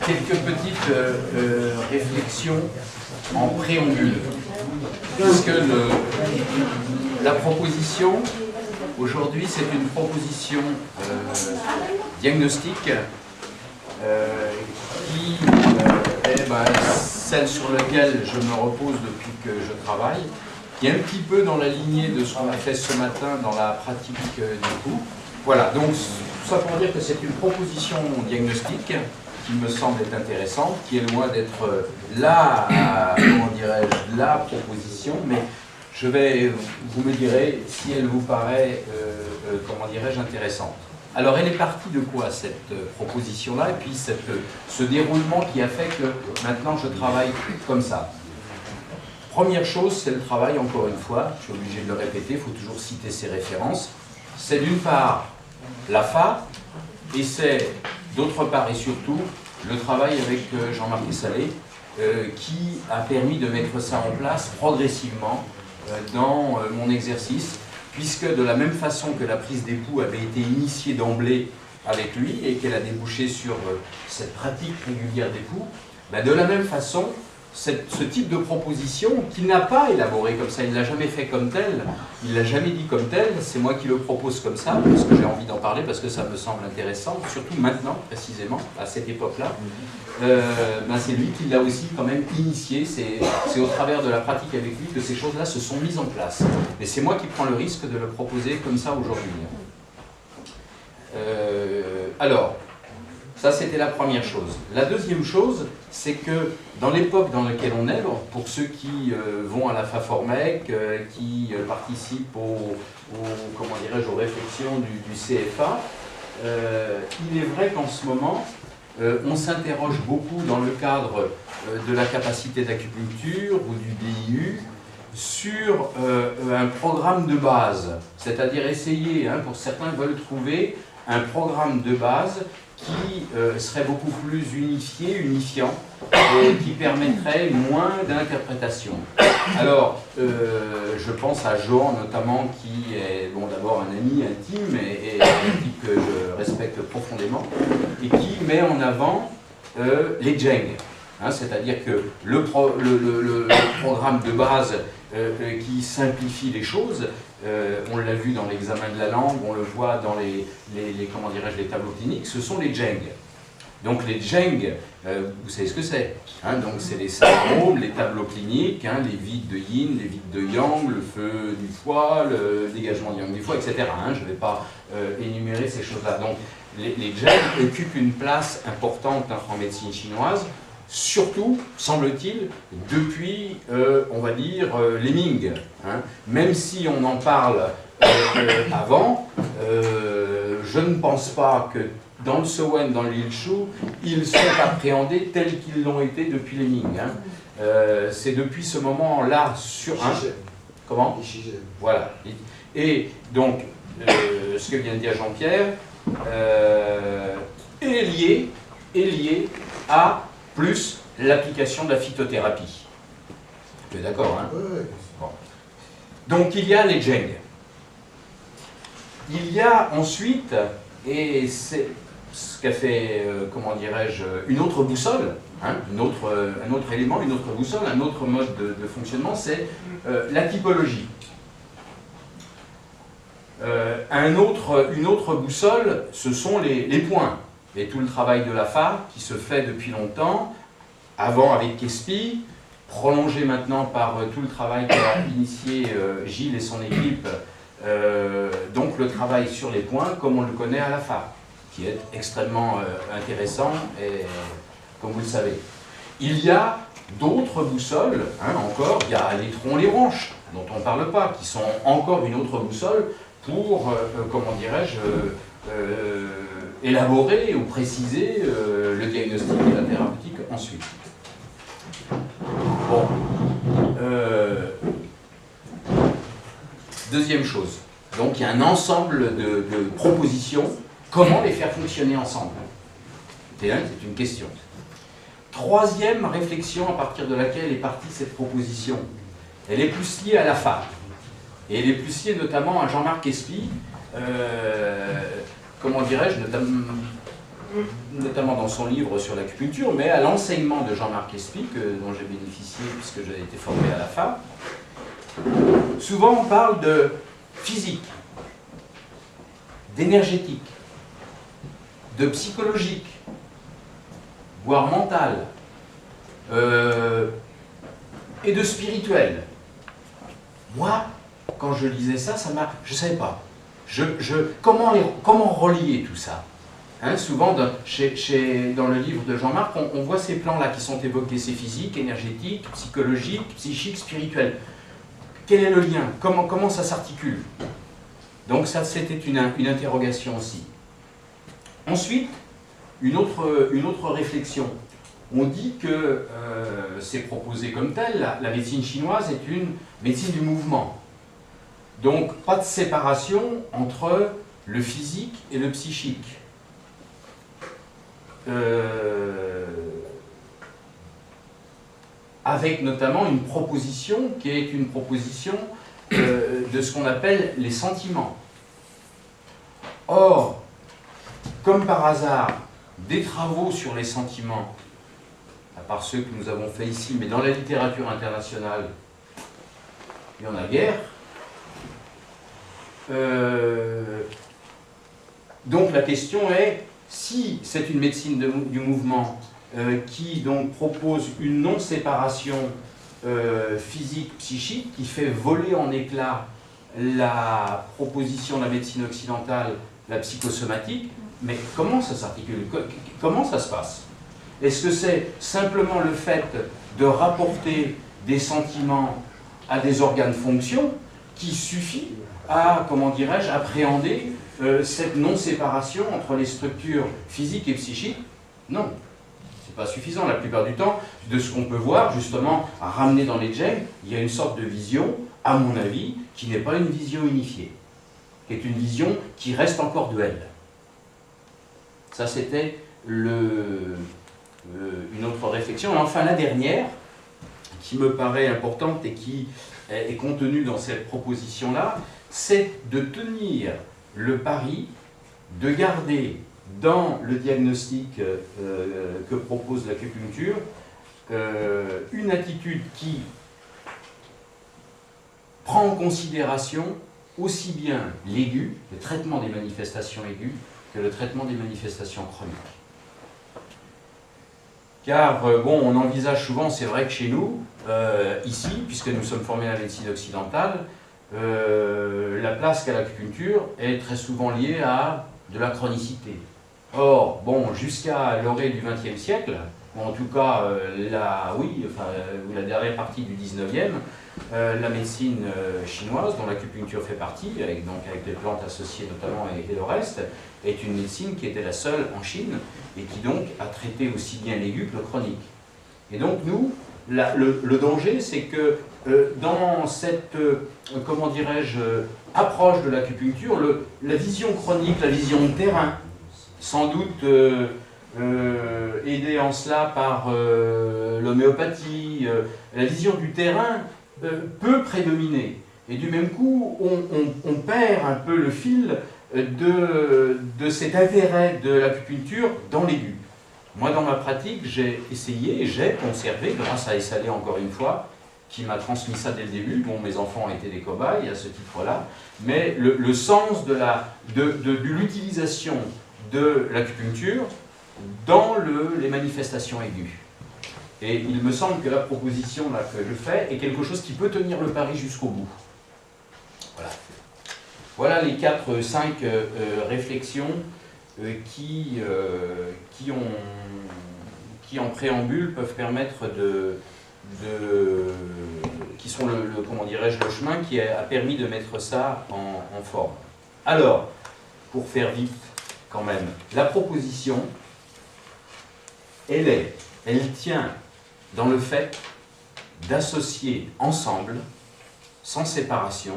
quelques petites réflexions en préambule. Puisque la proposition, aujourd'hui, c'est une proposition diagnostique qui est celle sur laquelle je me repose depuis que je travaille, qui est un petit peu dans la lignée de ce qu'on a fait ce matin dans la pratique du coup. Voilà, donc tout ça pour dire que c'est une proposition diagnostique qui me semble être intéressante, qui est loin d'être comment dirais-je, la proposition, mais vous me direz si elle vous paraît, comment dirais-je, intéressante. Alors elle est partie de quoi cette proposition-là, et puis ce déroulement qui a fait que maintenant je travaille comme ça. Première chose, c'est le travail, encore une fois, je suis obligé de le répéter, il faut toujours citer ses références. C'est d'une part la FA, et c'est d'autre part et surtout le travail avec Jean-Marc Salé, qui a permis de mettre ça en place progressivement dans mon exercice, puisque de la même façon que la prise d'époux avait été initiée d'emblée avec lui et qu'elle a débouché sur cette pratique régulière d'époux, de la même façon, ce type de proposition qu'il n'a pas élaboré comme ça, il ne l'a jamais fait comme tel, il ne l'a jamais dit comme tel, c'est moi qui le propose comme ça, parce que j'ai envie d'en parler, parce que ça me semble intéressant, surtout maintenant, précisément, à cette époque-là. C'est lui qui l'a aussi quand même initié, c'est au travers de la pratique avec lui que ces choses-là se sont mises en place. Mais c'est moi qui prends le risque de le proposer comme ça aujourd'hui. Alors, ça c'était la première chose. La deuxième chose, c'est que dans l'époque dans laquelle on est, pour ceux qui vont à la FAFORMEC, qui participent comment dirais-je, aux réflexions du CFA, il est vrai qu'en ce moment, on s'interroge beaucoup dans le cadre de la capacité d'acupuncture ou du DIU sur un programme de base, c'est-à-dire essayer, pour certains veulent trouver un programme de base qui serait beaucoup plus unifiant, et qui permettrait moins d'interprétation. Alors, je pense à Jean notamment, qui est d'abord un ami intime et un type que je respecte profondément, et qui met en avant les Zheng. C'est-à-dire que le programme de base qui simplifie les choses, on l'a vu dans l'examen de la langue, on le voit dans comment dirais-je, les tableaux cliniques, ce sont les Zheng. Donc les Zheng, vous savez ce que c'est, donc c'est les syndromes, les tableaux cliniques, les vides de yin, les vides de yang, le feu du foie, le dégagement du yang du foie, etc. Je ne vais pas énumérer ces choses-là. Donc les Zheng occupent une place importante en médecine chinoise, surtout, semble-t-il, depuis, on va dire, les Ming. Même si on en parle avant, je ne pense pas que dans le Sewen, dans le Lilshu, ils sont appréhendés tels qu'ils l'ont été depuis les Ming. C'est depuis ce moment-là sur... Comment ? Voilà. Et donc, ce que vient de dire Jean-Pierre est lié à plus l'application de la phytothérapie. Tu es d'accord, Bon. Donc il y a les Zheng. Il y a ensuite, et c'est ce qu'a fait, comment dirais-je, une autre boussole, un autre élément, une autre boussole, un autre mode de fonctionnement, c'est la typologie. Une autre boussole, ce sont les points. Et tout le travail de la FA qui se fait depuis longtemps, avant avec Kespi, prolongé maintenant par tout le travail qu'a initié Gilles et son équipe, donc le travail sur les points comme on le connaît à la FA, qui est extrêmement intéressant, et, comme vous le savez. Il y a d'autres boussoles, encore, il y a les troncs, les branches, dont on ne parle pas, qui sont encore une autre boussole pour, comment dirais-je, élaborer ou préciser le diagnostic et la thérapeutique ensuite. Bon. Deuxième chose. Donc il y a un ensemble de propositions. Comment les faire fonctionner ensemble? C'est une question. Troisième réflexion à partir de laquelle est partie cette proposition. Elle est plus liée à la FA. Et elle est plus liée notamment à Jean-Marc Kespi, comment dirais-je, notamment dans son livre sur l'acupuncture, mais à l'enseignement de Jean-Marc Espy, dont j'ai bénéficié puisque j'ai été formé à la FA. Souvent on parle de physique, d'énergétique, de psychologique, voire mental, et de spirituel. Moi, quand je lisais ça, je ne savais pas. Comment relier tout ça, hein, souvent, dans le livre de Jean-Marc, on voit ces plans-là qui sont évoqués, c'est physique, énergétique, psychologique, psychique, spirituel. Quel est le lien? Comment ça s'articule? Donc ça, c'était une interrogation aussi. Ensuite, une autre réflexion. On dit que c'est proposé comme tel, la médecine chinoise est une médecine du mouvement. Donc, pas de séparation entre le physique et le psychique. Avec notamment une proposition qui est une proposition de ce qu'on appelle les sentiments. Or, comme par hasard, des travaux sur les sentiments, à part ceux que nous avons faits ici, mais dans la littérature internationale, il y en a guère. Donc la question est, si c'est une médecine du mouvement qui donc propose une non-séparation physique-psychique, qui fait voler en éclats la proposition de la médecine occidentale, la psychosomatique, mais comment ça s'articule? Comment ça se passe? Est-ce que c'est simplement le fait de rapporter des sentiments à des organes-fonctions qui suffit à, comment dirais-je, appréhender cette non-séparation entre les structures physiques et psychiques? Non, c'est pas suffisant. La plupart du temps, de ce qu'on peut voir, justement, à ramener dans les Zheng, il y a une sorte de vision, à mon avis, qui n'est pas une vision unifiée, qui est une vision qui reste encore duelle. Ça, c'était une autre réflexion. Et enfin, la dernière, qui me paraît importante et qui est contenue dans cette proposition-là, c'est de tenir le pari de garder dans le diagnostic que propose l'acupuncture une attitude qui prend en considération aussi bien l'aigu, le traitement des manifestations aiguës, que le traitement des manifestations chroniques. Car, bon, on envisage souvent, c'est vrai que chez nous, ici, puisque nous sommes formés à la médecine occidentale, la place qu'a l'acupuncture est très souvent liée à de la chronicité. Or, bon, jusqu'à l'orée du XXe siècle, ou en tout cas, la dernière partie du XIXe, la médecine chinoise, dont l'acupuncture fait partie, avec les plantes associées notamment et le reste, est une médecine qui était la seule en Chine et qui donc a traité aussi bien l'aigu que le chronique. Et donc nous, le danger, c'est que dans cette, comment dirais-je, approche de l'acupuncture, la vision chronique, la vision de terrain, sans doute aidée en cela par l'homéopathie, la vision du terrain peut prédominer. Et du même coup, on perd un peu le fil de cet intérêt de l'acupuncture dans l'aigu. Moi, dans ma pratique, j'ai essayé et j'ai conservé, grâce à Essalé encore une fois, qui m'a transmis ça dès le début. Bon, mes enfants ont été des cobayes à ce titre-là, mais le sens de l'utilisation de l'acupuncture dans les manifestations aiguës. Et il me semble que la proposition là, que je fais est quelque chose qui peut tenir le pari jusqu'au bout. Voilà. Voilà les 4-5 réflexions qui en préambule peuvent permettre qui sont comment dirais-je, le chemin qui a permis de mettre ça en forme. Alors, pour faire vite quand même, la proposition, elle tient dans le fait d'associer ensemble, sans séparation,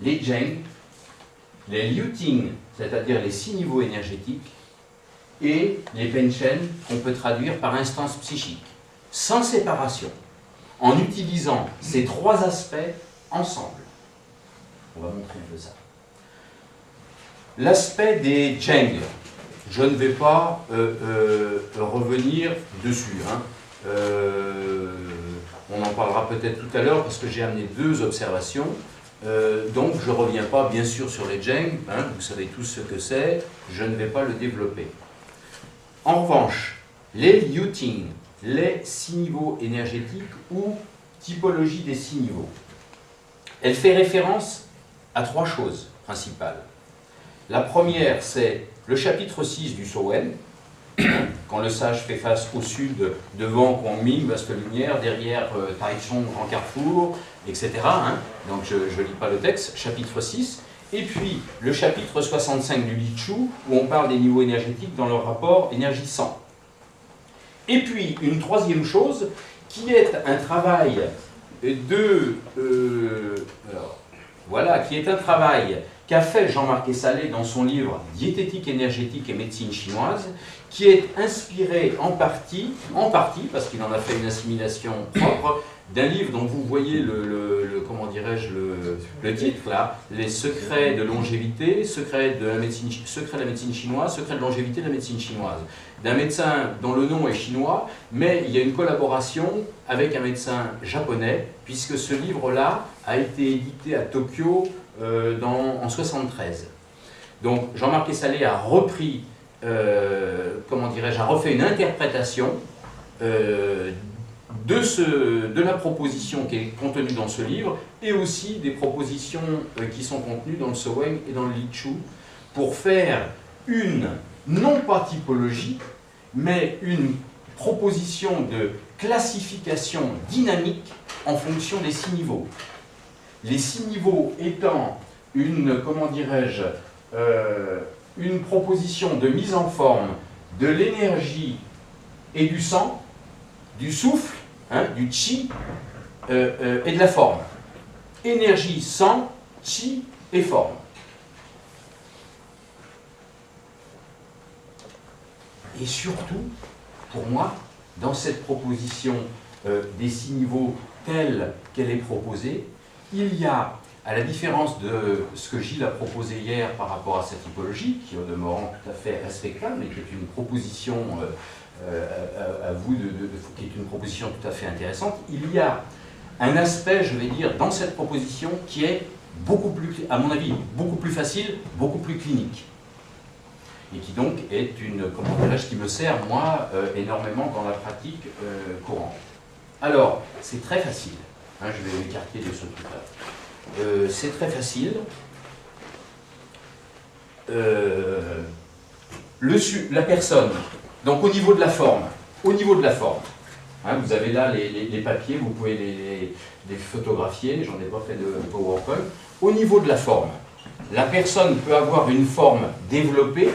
les Zheng, les Liu Ting, c'est-à-dire les 6 niveaux énergétiques, et les Penchen, qu'on peut traduire par instance psychique, sans séparation, en utilisant ces 3 aspects ensemble. On va montrer un peu ça. L'aspect des Zheng. je ne vais pas revenir dessus. Hein. On en parlera peut-être tout à l'heure parce que j'ai amené 2 observations. Donc je ne reviens pas bien sûr sur les Zheng, hein, vous savez tous ce que c'est, je ne vais pas le développer. En revanche, les Liu-Ting, les 6 niveaux énergétiques ou typologie des 6 niveaux, elle fait référence à 3 choses principales. La première, c'est le chapitre 6 du Sowen, quand le sage fait face au sud, devant Guangming, vaste lumière, derrière Taichung, grand carrefour, etc. Hein. Donc je ne lis pas le texte, chapitre 6. Et puis le chapitre 65 du Li-Chu, où on parle des niveaux énergétiques dans le rapport énergie-100. Et puis une troisième chose, qui est un travail qu'a fait Jean-Marc Essalé dans son livre Diététique énergétique et médecine chinoise, qui est inspiré en partie, parce qu'il en a fait une assimilation propre, d'un livre dont vous voyez comment dirais-je, le titre là, Les secrets de longévité, secrets de la médecine chinoise, secrets de longévité de la médecine chinoise. D'un médecin dont le nom est chinois, mais il y a une collaboration avec un médecin japonais, puisque ce livre-là a été édité à Tokyo en 1973. Donc Jean-Marc Essalé a repris, a refait une interprétation de la proposition qui est contenue dans ce livre, et aussi des propositions qui sont contenues dans le Sowen et dans le Li-Chu, pour faire une, non pas typologie, mais une proposition de classification dynamique en fonction des 6 niveaux. Les 6 niveaux étant une proposition de mise en forme de l'énergie et du sang, du souffle, hein, du chi et de la forme. Énergie, sang, chi et forme. Et surtout, pour moi, dans cette proposition des 6 niveaux telle qu'elle est proposée, il y a, à la différence de ce que Gilles a proposé hier par rapport à cette typologie, qui est au demeurant tout à fait respectable, mais qui est une proposition à vous, qui est une proposition tout à fait intéressante, il y a un aspect, je vais dire, dans cette proposition qui est beaucoup plus, à mon avis, beaucoup plus facile, beaucoup plus clinique. Et qui donc est qui me sert, moi, énormément dans la pratique courante. Alors, c'est très facile. Hein, je vais m'écarter de ce truc-là. C'est très facile. La personne, donc au niveau de la forme, hein, vous avez là les papiers, vous pouvez les photographier, j'en ai pas fait de PowerPoint. Au niveau de la forme, la personne peut avoir une forme développée,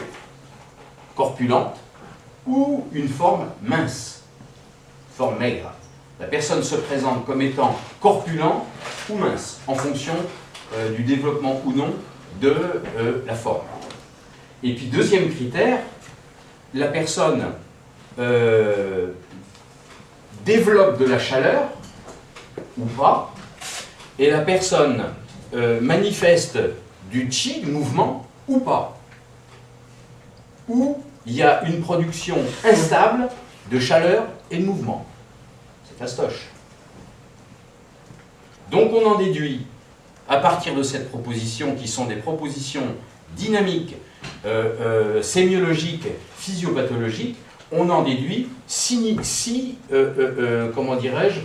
corpulente, ou une forme mince, forme maigre. La personne se présente comme étant corpulent ou mince, en fonction du développement ou non de la forme. Et puis deuxième critère, la personne développe de la chaleur ou pas, et la personne manifeste du chi, du mouvement, ou pas. Ou il y a une production instable de chaleur et de mouvement. C'est fastoche. Donc on en déduit, à partir de cette proposition, qui sont des propositions dynamiques, sémiologiques, physiopathologiques, on en déduit six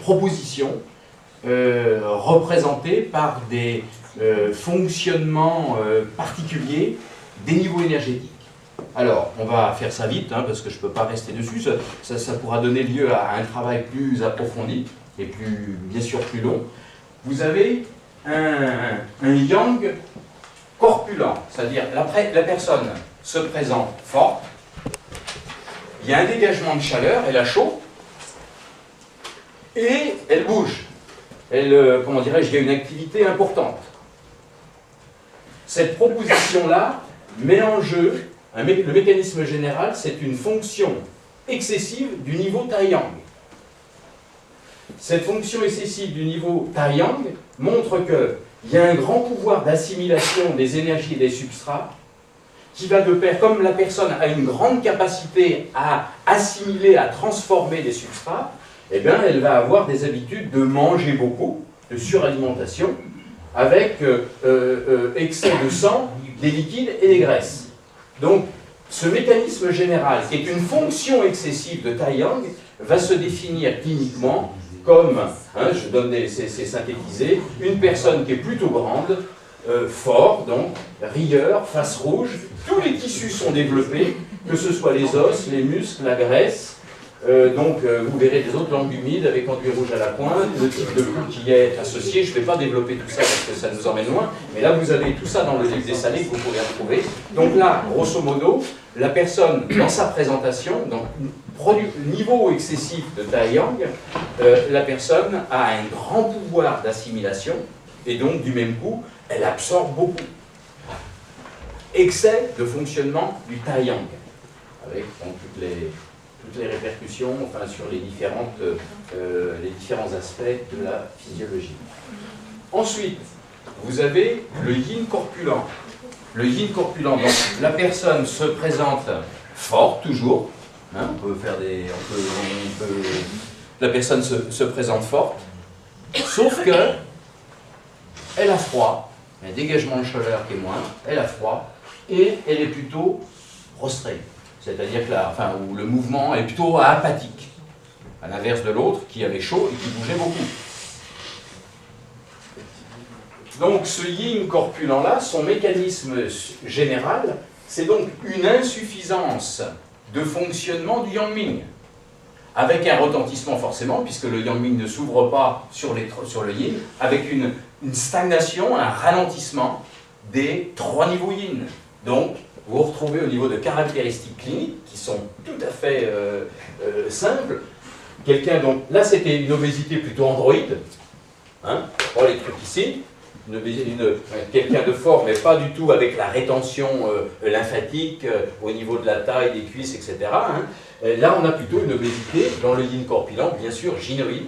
propositions représentées par des fonctionnements particuliers des niveaux énergétiques. Alors, on va faire ça vite, hein, parce que je ne peux pas rester dessus, ça pourra donner lieu à un travail plus approfondi, et bien sûr plus long. Vous avez un yang corpulent, c'est-à-dire la personne se présente forte, il y a un dégagement de chaleur, elle a chaud, et elle bouge. Il y a une activité importante. Cette proposition-là met en jeu, le mécanisme général, c'est une fonction excessive du niveau Taiyang. Cette fonction excessive du niveau Taiyang montre qu'il y a un grand pouvoir d'assimilation des énergies et des substrats qui va de pair, comme la personne a une grande capacité à assimiler, à transformer des substrats, eh bien, elle va avoir des habitudes de manger beaucoup, de suralimentation, avec excès de sang, des liquides et des graisses. Donc, ce mécanisme général, qui est une fonction excessive de Tai Yang, va se définir cliniquement comme, je donne c'est synthétisé, une personne qui est plutôt grande, fort, donc, rieur, face rouge, tous les tissus sont développés, que ce soit les os, les muscles, la graisse, vous verrez des autres langues humides avec enduit rouge à la pointe, le type de pouls qui est associé. Je ne vais pas développer tout ça parce que ça nous emmène loin, mais là vous avez tout ça dans le livre des salés que vous pouvez retrouver. Donc là, grosso modo, la personne, dans sa présentation, donc niveau excessif de Tai Yang, la personne a un grand pouvoir d'assimilation et donc du même coup, elle absorbe beaucoup. Excès de fonctionnement du Tai Yang, avec donc, toutes les répercussions sur les différents aspects de la physiologie. Ensuite, vous avez le yin corpulent. Le yin corpulent, donc la personne se présente forte, toujours. La personne se présente forte, sauf que elle a froid, un dégagement de chaleur qui est moindre, elle a froid, et elle est plutôt prostrée. C'est-à-dire que où le mouvement est plutôt apathique, à l'inverse de l'autre qui avait chaud et qui bougeait beaucoup. Donc ce yin corpulent-là, son mécanisme général, c'est donc une insuffisance de fonctionnement du yang ming, avec un retentissement forcément, puisque le yang ming ne s'ouvre pas sur le yin, avec une stagnation, un ralentissement des 3 niveaux yin. Donc, vous retrouvez au niveau de caractéristiques cliniques qui sont tout à fait simples. Quelqu'un, donc, là c'était une obésité plutôt androïde, pas les trucs ici, quelqu'un de fort, mais pas du tout avec la rétention lymphatique au niveau de la taille, des cuisses, etc. Là, on a plutôt une obésité dans le yin corpulent, bien sûr, gynoïde.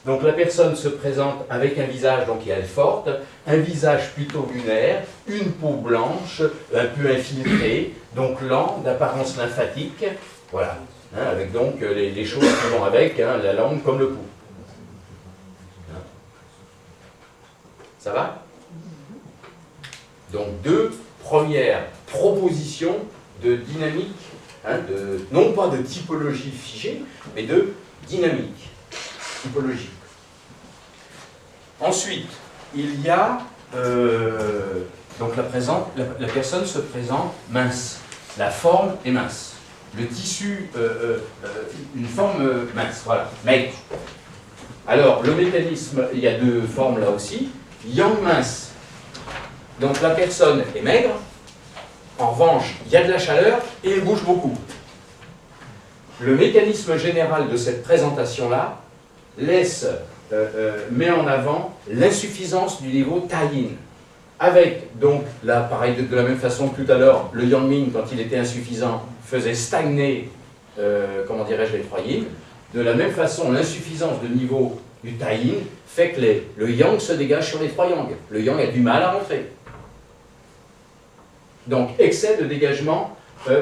Donc la personne se présente avec un visage donc, qui est forte, un visage plutôt lunaire, une peau blanche, un peu infiltrée, donc lent, d'apparence lymphatique, voilà, avec donc les choses qui vont avec, la langue comme le pouls. Ça va? Donc 2 premières propositions de dynamique, non pas de typologie figée, mais de dynamique, typologique. Ensuite, il y a, donc la personne se présente mince, la forme est mince, le tissu, une forme mince, voilà, maigre. Alors, le mécanisme, il y a 2 formes là aussi, yang mince, donc la personne est maigre, en revanche, il y a de la chaleur et elle bouge beaucoup. Le mécanisme général de cette présentation-là met en avant l'insuffisance du niveau Tai Yin. Avec, donc, là, pareil, de la même façon que tout à l'heure, le Yang Ming, quand il était insuffisant, faisait stagner, comment dirais-je, les 3 Yin. De la même façon, l'insuffisance de niveau du Tai Yin fait que le Yang se dégage sur les 3 Yang. Le Yang a du mal à rentrer. Donc, excès de dégagement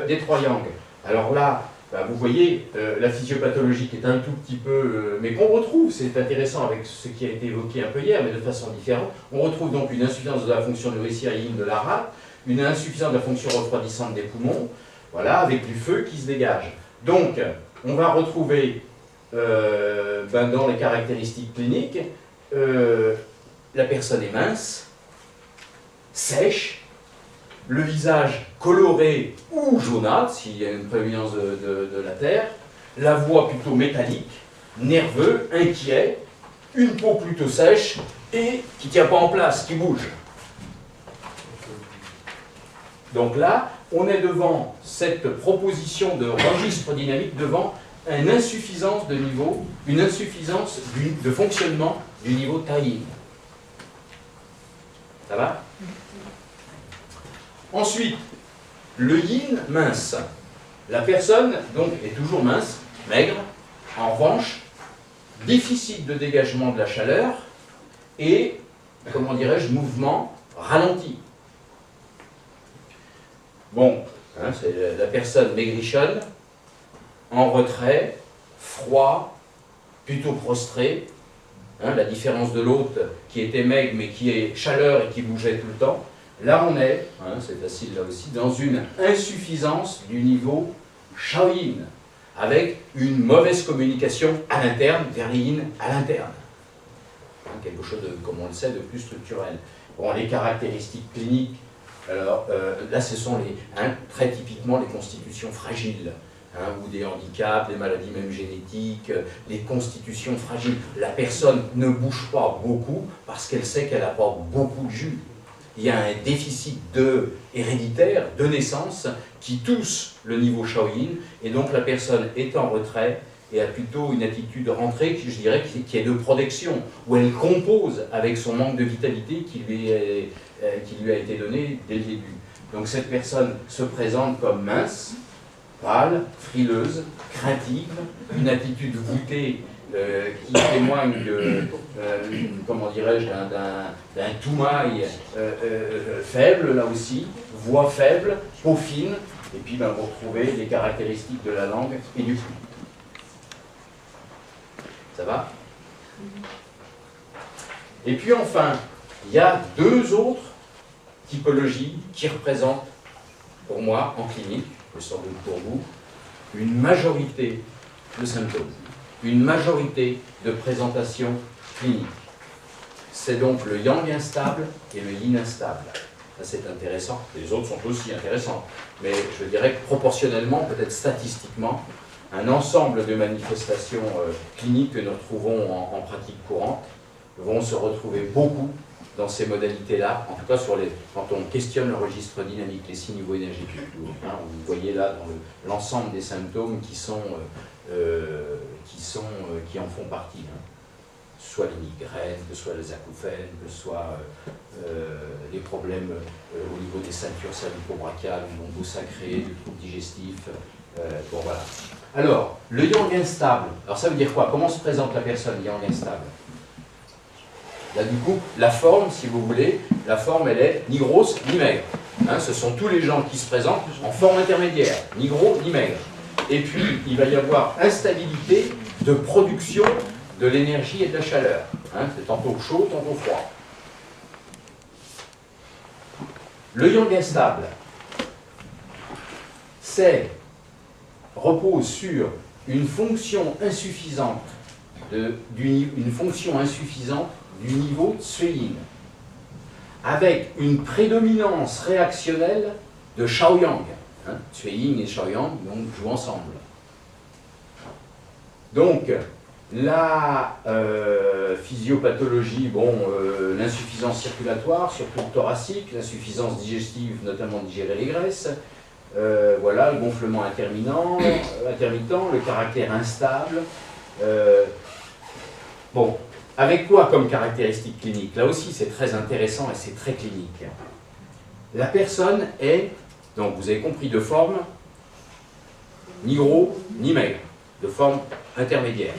des 3 Yang. Alors là, vous voyez, la physiopathologie qui est un tout petit peu... mais qu'on retrouve, c'est intéressant avec ce qui a été évoqué un peu hier, mais de façon différente. On retrouve donc une insuffisance de la fonction nourricière yin de la rate, une insuffisance de la fonction refroidissante des poumons, voilà, avec du feu qui se dégage. Donc, on va retrouver, dans les caractéristiques cliniques, la personne est mince, sèche, le visage coloré ou jaunâtre, s'il y a une prééminence de la terre, la voix plutôt métallique, nerveux, inquiet, une peau plutôt sèche et qui ne tient pas en place, qui bouge. Donc là, on est devant cette proposition de registre dynamique, devant une insuffisance de niveau, une insuffisance de fonctionnement du niveau Tai Yin. Ça va ? Ensuite, le yin mince. La personne, donc, est toujours mince, maigre, en revanche, déficit de dégagement de la chaleur et, comment dirais-je, mouvement ralenti. Bon, hein, c'est la personne maigrichonne, en retrait, froid, plutôt prostré, hein, la différence de l'autre qui était maigre mais qui est chaleur et qui bougeait tout le temps. Là on est, hein, c'est facile là aussi, dans une insuffisance du niveau Shaoyin, avec une mauvaise communication à l'interne vers les yin à l'interne. Hein, quelque chose, de, comme on le sait, de plus structurel. Bon, les caractéristiques cliniques, alors là ce sont très typiquement les constitutions fragiles. Hein, ou des handicaps, des maladies même génétiques, des constitutions fragiles. La personne ne bouge pas beaucoup parce qu'elle sait qu'elle apporte beaucoup de jus. Il y a un déficit héréditaire, de naissance, qui touche le niveau Shaoyin, et donc la personne est en retrait et a plutôt une attitude de rentrée, je dirais, qui est de protection, où elle compose avec son manque de vitalité qui lui a été donné dès le début. Donc cette personne se présente comme mince, pâle, frileuse, craintive, une attitude voûtée qui témoigne de, comment dirais-je, d'un toumaï faible, là aussi, voix faible, peau fine, et puis ben, vous retrouvez les caractéristiques de la langue et du flux. Ça va? Et puis enfin, il y a deux autres typologies qui représentent, pour moi, en clinique, sans doute pour vous, une majorité de symptômes, une majorité de présentations cliniques. C'est donc le yang instable et le yin instable. Ça c'est intéressant, les autres sont aussi intéressants, mais je dirais que proportionnellement, peut-être statistiquement, un ensemble de manifestations cliniques que nous retrouvons en pratique courante vont se retrouver beaucoup dans ces modalités-là, en tout cas quand on questionne le registre dynamique, les 6 niveaux énergétiques. Hein, vous voyez là dans l'ensemble des symptômes qui en font partie. Hein. Soit les migraines, que ce soit les acouphènes, que ce soit les problèmes au niveau des ceintures cervico-brachiales, du lombo sacré, du trouble digestif. Bon voilà. Alors, le yang instable, alors ça veut dire quoi? Comment se présente la personne yang instable? Là, du coup, la forme, si vous voulez, la forme, elle est ni grosse ni maigre. Hein, ce sont tous les gens qui se présentent en forme intermédiaire, ni gros ni maigre. Et puis, il va y avoir instabilité de production de l'énergie et de la chaleur. Hein, c'est tantôt chaud, tantôt froid. Le yang instable, repose sur une fonction insuffisante du niveau Tsuyin, avec une prédominance réactionnelle de Shaoyang. Hein, Tsuyin et Shaoyang jouent ensemble. Donc, la physiopathologie, l'insuffisance circulatoire, surtout thoracique, l'insuffisance digestive, notamment digérer les graisses, voilà, le gonflement intermittent, le caractère instable. Bon, avec quoi comme caractéristique clinique? Là aussi, c'est très intéressant et c'est très clinique. La personne est, donc vous avez compris, de forme ni gros ni maigre, de forme intermédiaire.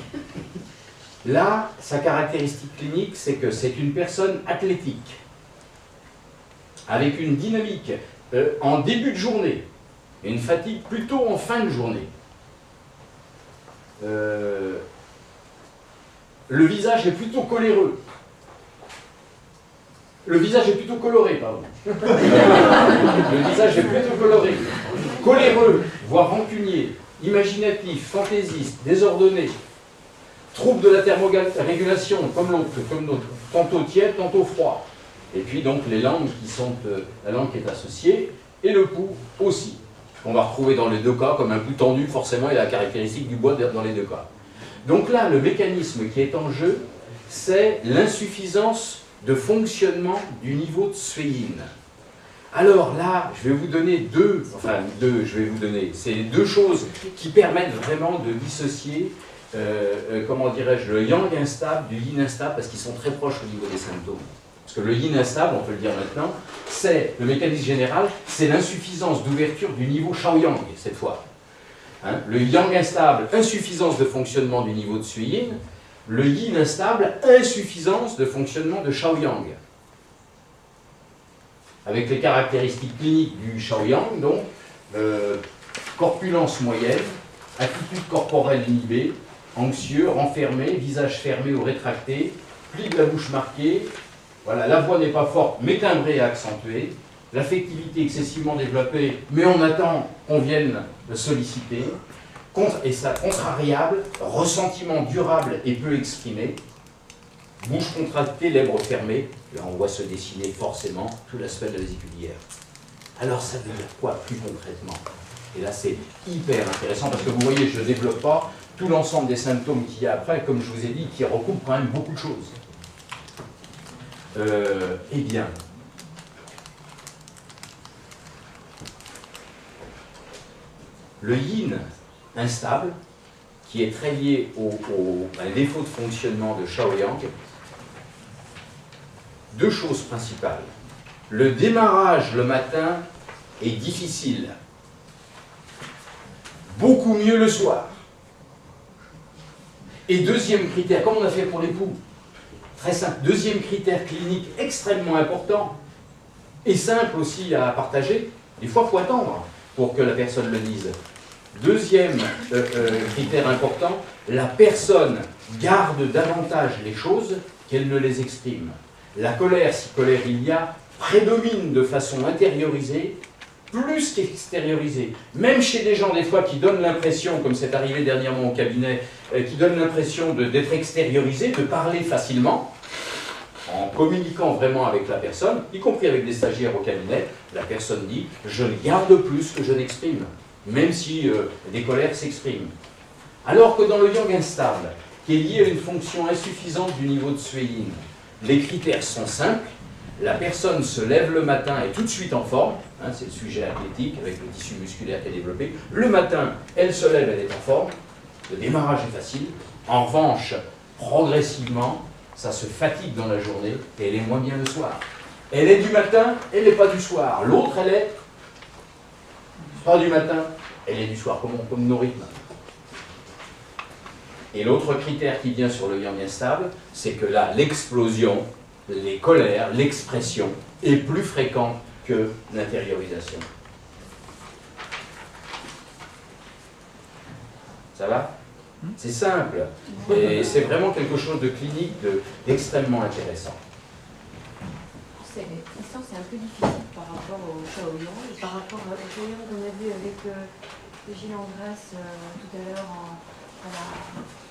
Là, sa caractéristique clinique, c'est que c'est une personne athlétique, avec une dynamique en début de journée, et une fatigue plutôt en fin de journée. Le visage est plutôt coléreux. Le visage est plutôt coloré, pardon. Le visage est plutôt coloré. Coléreux, voire rancunier, imaginatif, fantaisiste, désordonné. Trouble de la thermorégulation, comme l'autre, tantôt tiède, tantôt froid. Et puis donc les langues la langue qui est associée, et le pouls aussi. On va retrouver dans les deux cas, comme un pouls tendu, forcément, il a la caractéristique du bois dans les deux cas. Donc là, le mécanisme qui est en jeu, c'est l'insuffisance de fonctionnement du niveau de Tsuyin. Alors là, je vais vous donner c'est deux choses qui permettent vraiment de dissocier, comment dirais-je, le yang instable du yin instable, parce qu'ils sont très proches au niveau des symptômes. Parce que le yin instable, on peut le dire maintenant, c'est le mécanisme général, c'est l'insuffisance d'ouverture du niveau Shaoyang, cette fois. Hein, le yang instable, insuffisance de fonctionnement du niveau de Tsuyin. Le yin instable, insuffisance de fonctionnement de Shaoyang. avec les caractéristiques cliniques du Shaoyang, donc corpulence moyenne, attitude corporelle inhibée, anxieux, renfermé, visage fermé ou rétracté, pli de la bouche marqué, voilà, la voix n'est pas forte mais timbrée et accentuée, l'affectivité excessivement développée, mais on attend qu'on vienne le solliciter, et ça contrariable, ressentiment durable et peu exprimé, bouche contractée, lèvres fermées, là on voit se dessiner forcément tout l'aspect de la vésicule biliaire. Alors ça veut dire quoi plus concrètement? Et là c'est hyper intéressant parce que vous voyez, je ne développe pas tout l'ensemble des symptômes qu'il y a après, comme je vous ai dit, qui recoupent quand même beaucoup de choses. Eh bien, le yin instable, qui est très lié à un défaut de fonctionnement de Shaoyang, deux choses principales. Le démarrage le matin est difficile, beaucoup mieux le soir. Et deuxième critère, comme on a fait pour l'époux, très simple, deuxième critère clinique extrêmement important, et simple aussi à partager, des fois il faut attendre pour que la personne le dise. Deuxième critère important, la personne garde davantage les choses qu'elle ne les exprime. La colère, si colère il y a, prédomine de façon intériorisée, plus qu'extériorisée. Même chez des gens, des fois, qui donnent l'impression, comme c'est arrivé dernièrement au cabinet, qui donnent l'impression d'être extériorisés, de parler facilement, en communiquant vraiment avec la personne, y compris avec des stagiaires au cabinet, la personne dit « je ne garde plus que je n'exprime », même si des colères s'expriment. Alors que dans le yang instable, qui est lié à une fonction insuffisante du niveau de Sui-Yin, les critères sont simples, la personne se lève le matin et tout de suite en forme, hein, c'est le sujet athlétique avec le tissu musculaire qui est développé, le matin, elle se lève, elle est en forme, le démarrage est facile, en revanche, progressivement, ça se fatigue dans la journée et elle est moins bien le soir. Elle est du matin, elle n'est pas du soir. L'autre, elle est pas du matin, elle est du soir, comme nos rythmes. Et l'autre critère qui vient sur le yang instable, c'est que là, l'explosion, les colères, l'expression est plus fréquente que l'intériorisation. Ça va? C'est simple, et c'est vraiment quelque chose de clinique, d'extrêmement intéressant. C'est un peu difficile par rapport au Shaoyang et par rapport au Shaoyang qu'on a vu avec Gilles Andras tout à l'heure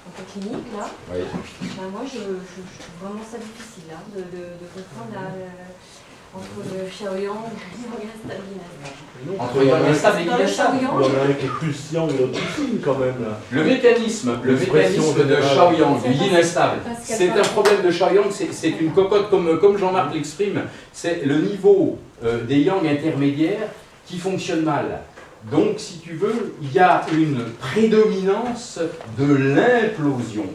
en clinique, là. Oui. Ben moi, je trouve vraiment ça difficile hein, de comprendre entre le Shaoyang et l'instable. Entre le yang instable et l'instable. Avec les pulsions et l'autre yin quand même là. Le mécanisme de Shaoyang, du yin instable, c'est un problème de Shaoyang, c'est une cocotte, comme Jean-Marc l'exprime, c'est le niveau des yang intermédiaires qui fonctionne mal. Donc, si tu veux, il y a une prédominance de l'implosion.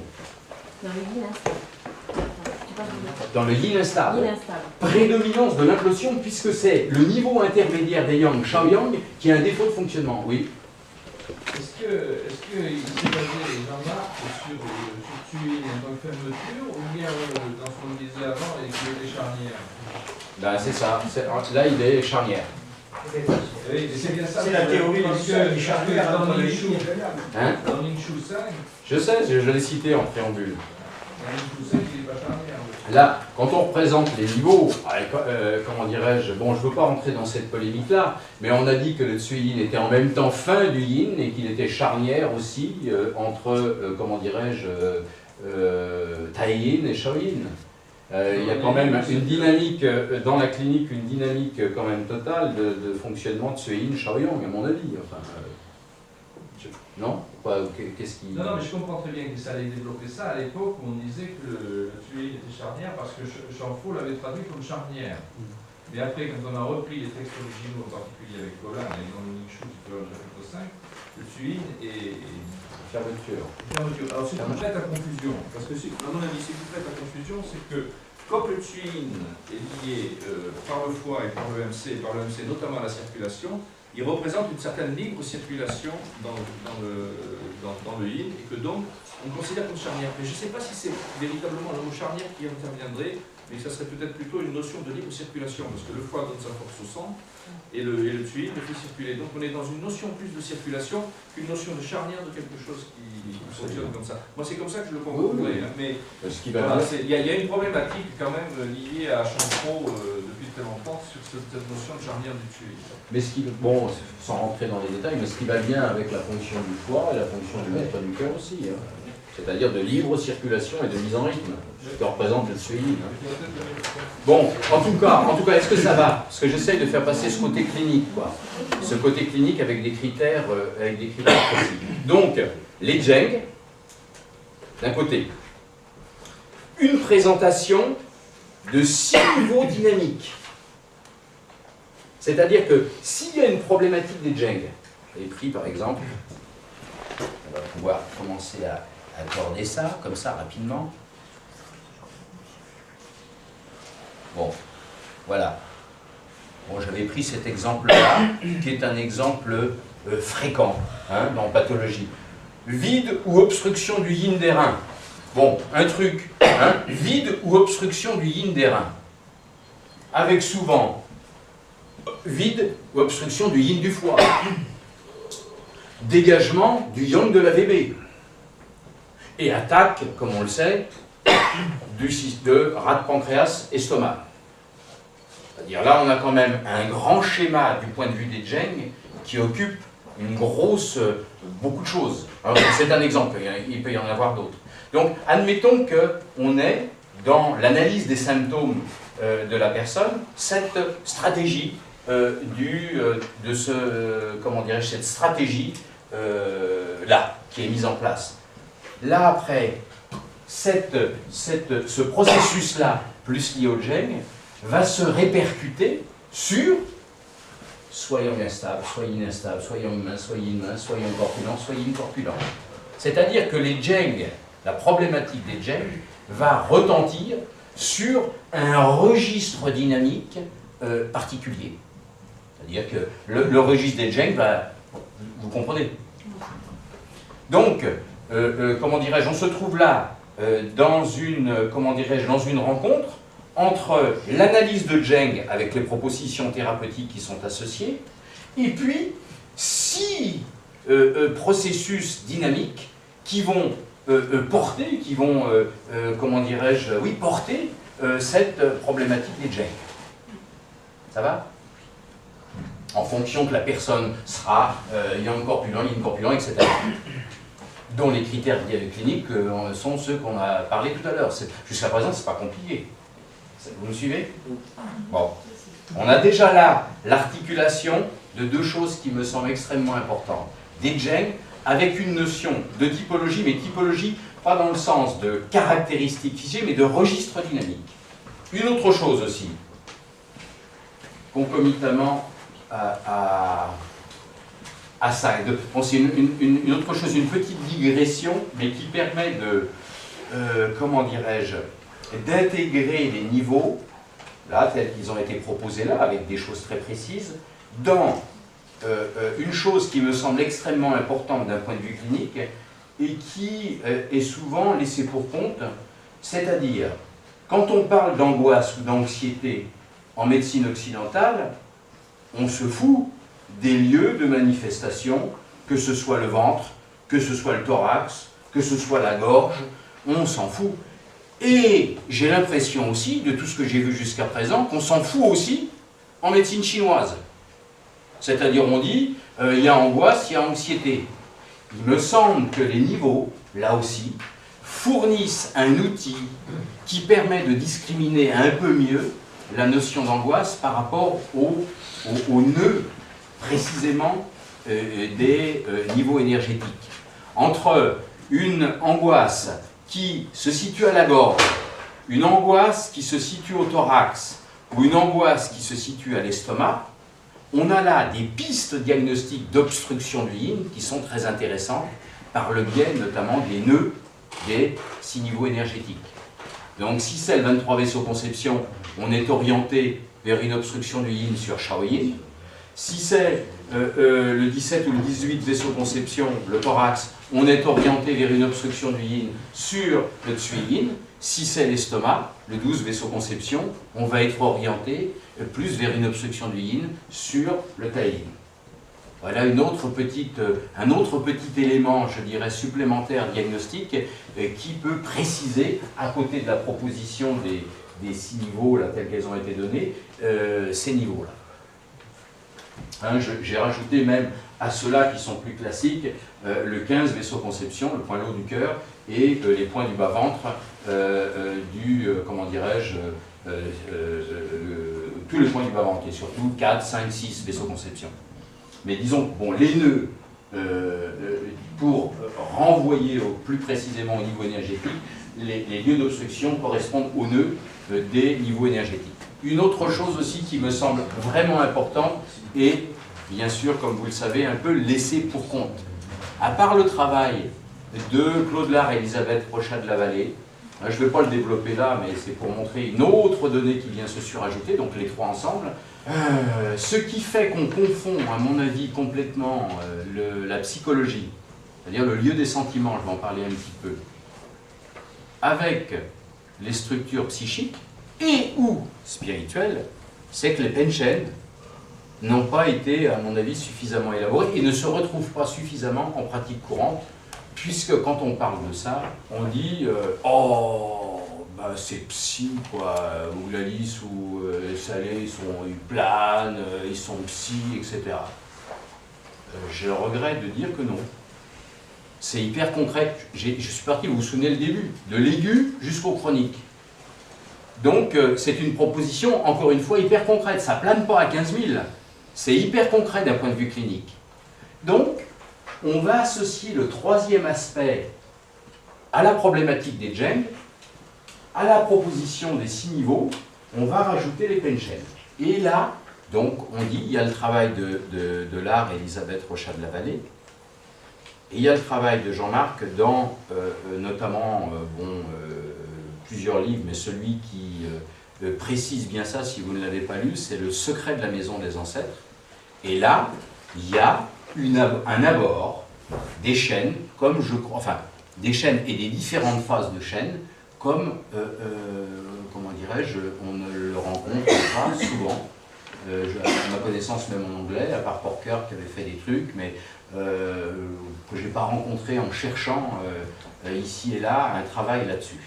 Dans le yin instable. Prédominance de l'implosion, puisque c'est le niveau intermédiaire des yang, Shaoyang, qui a un défaut de fonctionnement. Oui. Est-ce qu'il s'est basé, Jean-Marc, sur Sui-Yin en tant que fermeture, ou bien dans ce qu'on disait avant, avec les charnières? Ben, c'est ça. Là, il est charnière. C'est bien ça. C'est la théorie des charnières dans Ling Shu. Hein? Dans Ling Shu 5, Je sais, je l'ai cité en préambule. dans Ling Shu 5, il n'est pas charnière. Là, quand on représente les niveaux, comment dirais-je, bon, je ne veux pas rentrer dans cette polémique-là, mais on a dit que le Tsui-Yin était en même temps fin du Yin et qu'il était charnière aussi entre, comment dirais-je, Tai-Yin et Shao-Yin. Il y a quand même une dynamique, dans la clinique, une dynamique quand même totale de fonctionnement de Tsui-Yin, Shaoyang, à mon avis. Enfin, non? Qu'est-ce qui... Non, mais je comprends très bien que ça allait développer ça à l'époque où on disait que le Tsui-Yin était charnière parce que Chamfo l'avait traduit comme charnière. Mais après, quand on a repris les textes originaux, en particulier avec Colin et dans le Ling Shu, chapitre 5, le Tsui-Yin est... Fermeture. Alors c'est tout prête à confusion, parce que à mon avis, c'est tout prête à confusion, c'est que comme le Tsui-Yin est lié par le foie et par le MC notamment à la circulation, il représente une certaine libre circulation dans le yin, et que donc on considère comme charnière. Mais je ne sais pas si c'est véritablement le mot charnière qui interviendrait, mais ça serait peut-être plutôt une notion de libre circulation, parce que le foie donne sa force au sang, et le tuile le fait circuler. Donc on est dans une notion plus de circulation qu'une notion de charnière de quelque chose qui fonctionne comme ça. Moi c'est comme ça que je le comprendrais, hein, mais voilà, il y a une problématique quand même liée à Champereau depuis très longtemps sur cette notion de charnière du tuile. Mais ce qui, bon, sans rentrer dans les détails, mais ce qui va bien avec la fonction du foie et la fonction du maître du cœur aussi, hein. C'est-à-dire de libre circulation et de mise en rythme, ce que représente le suivi. Hein. Bon, en tout cas, est-ce que ça va? Parce que j'essaye de faire passer ce côté clinique, quoi. Ce côté clinique avec des critères précis. Donc, les Zheng, d'un côté, une présentation de 6 niveaux dynamiques. C'est-à-dire que s'il y a une problématique des Zheng, j'ai pris par exemple, on va pouvoir commencer à accorder ça, comme ça, rapidement. Bon, voilà. Bon, j'avais pris cet exemple-là, qui est un exemple fréquent hein, dans pathologie. Vide ou obstruction du yin des reins. Bon, un truc, hein, vide ou obstruction du yin des reins. Avec souvent vide ou obstruction du yin du foie. Dégagement du yang de la VB. Et attaque, comme on le sait, de rat de pancréas, estomac. C'est-à-dire là, on a quand même un grand schéma du point de vue des Zheng qui occupe une grosse, beaucoup de choses. C'est un exemple, il peut y en avoir d'autres. Donc, admettons qu'on ait, dans l'analyse des symptômes de la personne, cette stratégie cette stratégie là, qui est mise en place. Là, après, ce processus-là, plus lié au Zheng, va se répercuter sur soit yang instable, soit yin instable, soit yang humain, soit yin humain, soit yang corpulent, soit yin corpulent. C'est-à-dire que les Zheng, la problématique des Zheng, va retentir sur un registre dynamique particulier. C'est-à-dire que le registre des Zheng va... Vous comprenez? Donc, comment dirais-je, on se trouve là dans une rencontre entre l'analyse de Zheng avec les propositions thérapeutiques qui sont associées, et puis 6 processus dynamiques qui vont porter cette problématique des Zheng. Ça va? En fonction que la personne sera yang corpulent, yin corpulent, etc. Dont les critères cliniques sont ceux qu'on a parlé tout à l'heure. Jusqu'à présent, ce n'est pas compliqué. Vous me suivez? Bon. On a déjà là l'articulation de 2 choses qui me semblent extrêmement importantes. Des Zheng avec une notion de typologie, mais typologie pas dans le sens de caractéristiques figées, mais de registre dynamique. Une autre chose aussi, concomitamment à ça. Bon, c'est une autre chose, une petite digression, mais qui permet de, d'intégrer les niveaux, là, tels qu'ils ont été proposés là, avec des choses très précises, dans une chose qui me semble extrêmement importante d'un point de vue clinique, et qui est souvent laissée pour compte, c'est-à-dire, quand on parle d'angoisse ou d'anxiété en médecine occidentale, on se fout des lieux de manifestation, que ce soit le ventre, que ce soit le thorax, que ce soit la gorge, on s'en fout. Et j'ai l'impression aussi, de tout ce que j'ai vu jusqu'à présent, qu'on s'en fout aussi en médecine chinoise. C'est-à-dire, on dit, il y a angoisse, il y a anxiété. Il me semble que les niveaux, là aussi, fournissent un outil qui permet de discriminer un peu mieux la notion d'angoisse par rapport au nœud, précisément, des niveaux énergétiques. Entre une angoisse qui se situe à la gorge, une angoisse qui se situe au thorax, ou une angoisse qui se situe à l'estomac, on a là des pistes diagnostiques d'obstruction du yin qui sont très intéressantes par le biais notamment des nœuds des 6 niveaux énergétiques. Donc si c'est le 23 vaisseaux conception, on est orienté vers une obstruction du yin sur Shaoyin. Si c'est le 17 ou le 18 vaisseau-conception, le thorax, on est orienté vers une obstruction du yin sur le tsui-yin. Si c'est l'estomac, le 12 vaisseau-conception, on va être orienté plus vers une obstruction du yin sur le tai-yin. Voilà un autre petit élément, je dirais, supplémentaire diagnostique qui peut préciser, à côté de la proposition des 6 niveaux là, tels qu'elles ont été données, ces niveaux-là. Hein, j'ai rajouté même à ceux-là qui sont plus classiques le 15 vaisseau-conception, le point lot du cœur, et les points du bas-ventre, comment dirais-je, tous les points du bas-ventre, et surtout 4, 5, 6 vaisseau-conception. Mais disons, bon, les nœuds, pour renvoyer plus précisément au niveau énergétique, les lieux d'obstruction correspondent aux nœuds des niveaux énergétiques. Une autre chose aussi qui me semble vraiment importante est, bien sûr, comme vous le savez, un peu laissé pour compte. À part le travail de Claude Lard et Elisabeth Rochat de la Vallée, je ne vais pas le développer là, mais c'est pour montrer une autre donnée qui vient se surajouter, donc les trois ensemble. Ce qui fait qu'on confond, à mon avis, complètement la psychologie, c'est-à-dire le lieu des sentiments, je vais en parler un petit peu, avec les structures psychiques et ou spirituelles, c'est que les penchen n'ont pas été, à mon avis, suffisamment élaborés et ne se retrouvent pas suffisamment en pratique courante, puisque quand on parle de ça, on dit oh, bah, c'est psy, quoi, ou la lisse ou salé, ils planent, ils sont psy, etc. Je regrette de dire que non. C'est hyper concret. Je suis parti, vous vous souvenez le début, de l'aigu jusqu'au chronique. Donc, c'est une proposition, encore une fois, hyper concrète. Ça ne plane pas à 15 000. C'est hyper concret d'un point de vue clinique. Donc, on va associer le troisième aspect à la problématique des gens, à la proposition des 6 niveaux, on va rajouter les penchen. Et là, donc, on dit, il y a le travail de Lard et Elisabeth Rochat de la Vallée, et il y a le travail de Jean-Marc dans, notamment, plusieurs livres, mais celui qui précise bien ça, si vous ne l'avez pas lu, c'est Le secret de la maison des ancêtres. Et là, il y a un abord des chaînes, comme je crois, enfin, des chaînes et des différentes phases de chaînes, comme, comment dirais-je, on ne le rencontre pas souvent. À ma connaissance, même en anglais, à part Porker qui avait fait des trucs, mais que je n'ai pas rencontré en cherchant ici et là un travail là-dessus.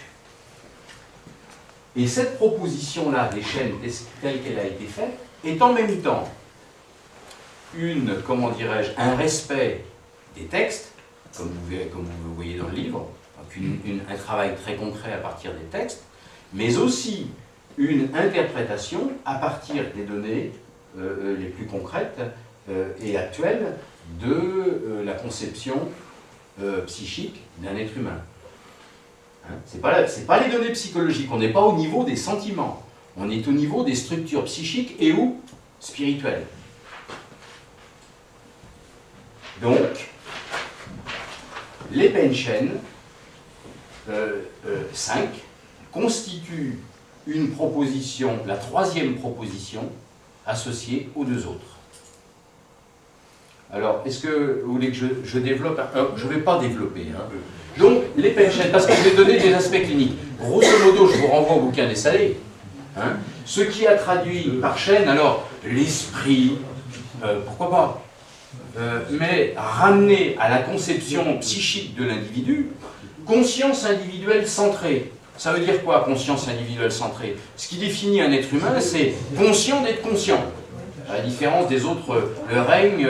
Et cette proposition-là des chaînes telle qu'elle a été faite est en même temps comment dirais-je, un respect des textes, comme vous voyez dans le livre, donc un travail très concret à partir des textes, mais aussi une interprétation à partir des données les plus concrètes et actuelles de la conception psychique d'un être humain. Hein, c'est pas les données psychologiques, on n'est pas au niveau des sentiments, on est au niveau des structures psychiques et ou spirituelles. Donc, les penchen 5 constituent une proposition, la troisième proposition, associée aux deux autres. Alors, est-ce que vous voulez que je développe? Je ne vais pas développer. Hein. Donc, les penchen, parce que je vais donner des aspects cliniques. Grosso modo, je vous renvoie au bouquin des Salés. Hein. Ce qui a traduit par chaîne, alors, l'esprit, pourquoi pas, mais ramener à la conception psychique de l'individu, conscience individuelle centrée. Ça veut dire quoi, conscience individuelle centrée? Ce qui définit un être humain, c'est conscient d'être conscient. À la différence des autres règnes,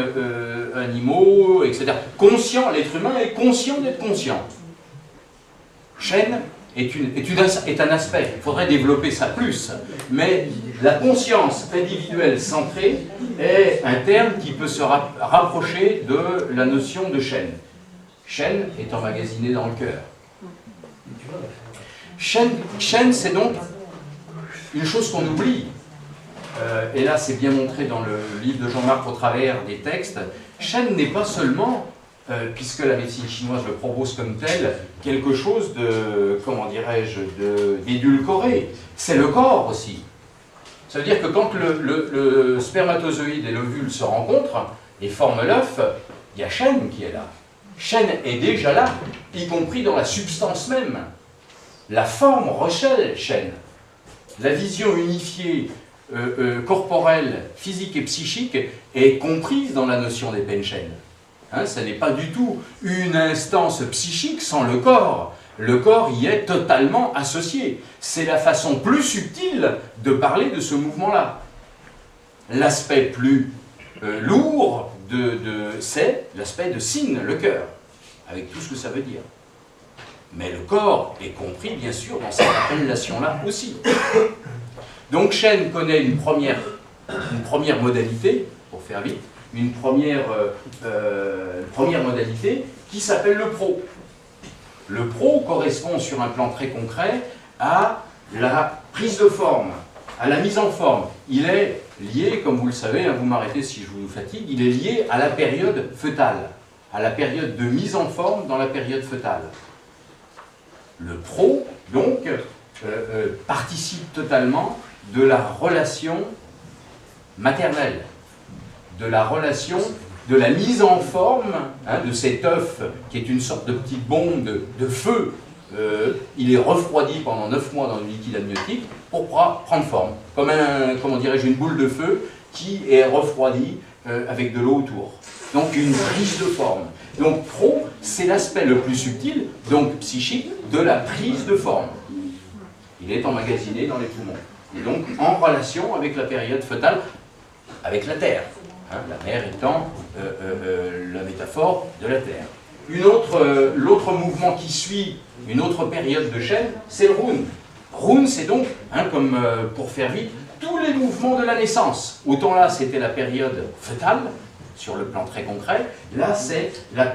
animaux, etc. Conscient, l'être humain est conscient d'être conscient. Chaîne est un aspect, il faudrait développer ça plus, mais la conscience individuelle centrée est un terme qui peut se rapprocher de la notion de chaîne. Chaîne est emmagasinée dans le cœur. Chaîne, c'est donc une chose qu'on oublie. Et là, c'est bien montré dans le livre de Jean-Marc au travers des textes. Chaîne n'est pas seulement, puisque la médecine chinoise le propose comme tel, quelque chose de, comment dirais-je, d'édulcoré. C'est le corps aussi. Ça veut dire que quand le spermatozoïde et l'ovule se rencontrent et forment l'œuf, il y a chêne qui est là. Chêne est déjà là, y compris dans la substance même. La forme recèle chêne. La vision unifiée corporelle, physique et psychique est comprise dans la notion des Penchen. Hein, ce n'est pas du tout une instance psychique sans le corps. Le corps y est totalement associé. C'est la façon plus subtile de parler de ce mouvement-là. L'aspect plus lourd c'est l'aspect de Sin, le cœur, avec tout ce que ça veut dire. Mais le corps est compris, bien sûr, dans cette appellation-là aussi. Donc Chêne connaît une première modalité, pour faire vite, une première modalité qui s'appelle le pro. Le pro correspond sur un plan très concret à la prise de forme, à la mise en forme. Il est lié, comme vous le savez, hein, vous m'arrêtez si je vous fatigue, il est lié à la période fœtale, à la période de mise en forme dans la période fœtale. Le pro, donc, participe totalement de la relation maternelle, de la relation, de la mise en forme hein, de cet œuf qui est une sorte de petite bombe de feu. Il est refroidi pendant 9 mois dans le liquide amniotique pour prendre forme, comme comment dirais-je, une boule de feu qui est refroidie avec de l'eau autour. Donc une prise de forme. Donc pro, c'est l'aspect le plus subtil, donc psychique, de la prise de forme. Il est emmagasiné dans les poumons. Et donc en relation avec la période fœtale, avec la Terre. Hein, la mer étant la métaphore de la Terre. L'autre mouvement qui suit une autre période de Chêne, c'est le Rune. Rune, c'est donc, hein, comme pour faire vite, tous les mouvements de la naissance. Autant là, c'était la période fœtale, sur le plan très concret. Là, c'est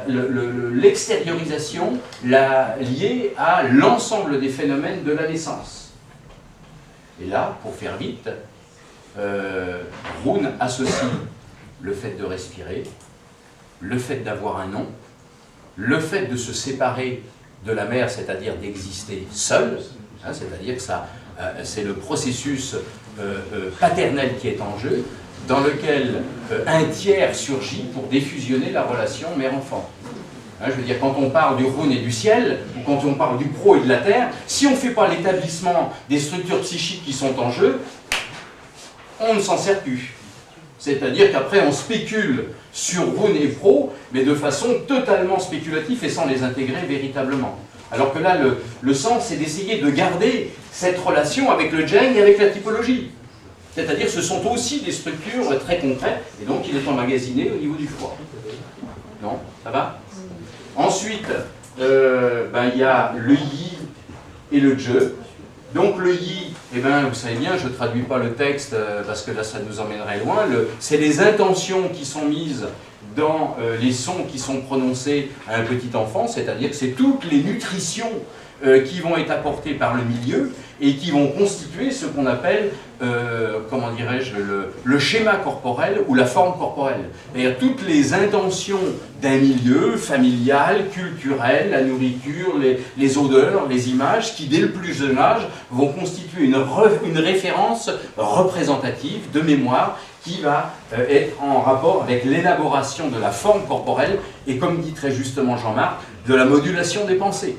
l'extériorisation liée à l'ensemble des phénomènes de la naissance. Et là, pour faire vite, Rune associe le fait de respirer, le fait d'avoir un nom, le fait de se séparer de la mère, c'est-à-dire d'exister seul, hein, c'est-à-dire que c'est le processus paternel qui est en jeu, dans lequel un tiers surgit pour défusionner la relation mère-enfant. Hein, je veux dire, quand on parle du Rune et du ciel, ou quand on parle du pro et de la terre, si on ne fait pas l'établissement des structures psychiques qui sont en jeu, on ne s'en sert plus. C'est-à-dire qu'après on spécule sur Rune et pro, mais de façon totalement spéculative et sans les intégrer véritablement. Alors que là, le sens, c'est d'essayer de garder cette relation avec le Jeng et avec la typologie. C'est-à-dire que ce sont aussi des structures très concrètes, et donc il est emmagasiné au niveau du foie. Non? Ça va? Ensuite, il y a le Yi et le Je. Donc le Yi, eh ben, vous savez bien, je ne traduis pas le texte parce que là ça nous emmènerait loin, c'est les intentions qui sont mises dans les sons qui sont prononcés à un petit enfant, c'est-à-dire que c'est toutes les nutritions qui vont être apportées par le milieu et qui vont constituer ce qu'on appelle, comment dirais-je, le schéma corporel ou la forme corporelle. C'est-à-dire toutes les intentions d'un milieu familial, culturel, la nourriture, les odeurs, les images, qui dès le plus jeune âge vont constituer une référence représentative de mémoire qui va être en rapport avec l'élaboration de la forme corporelle et, comme dit très justement Jean-Marc, de la modulation des pensées.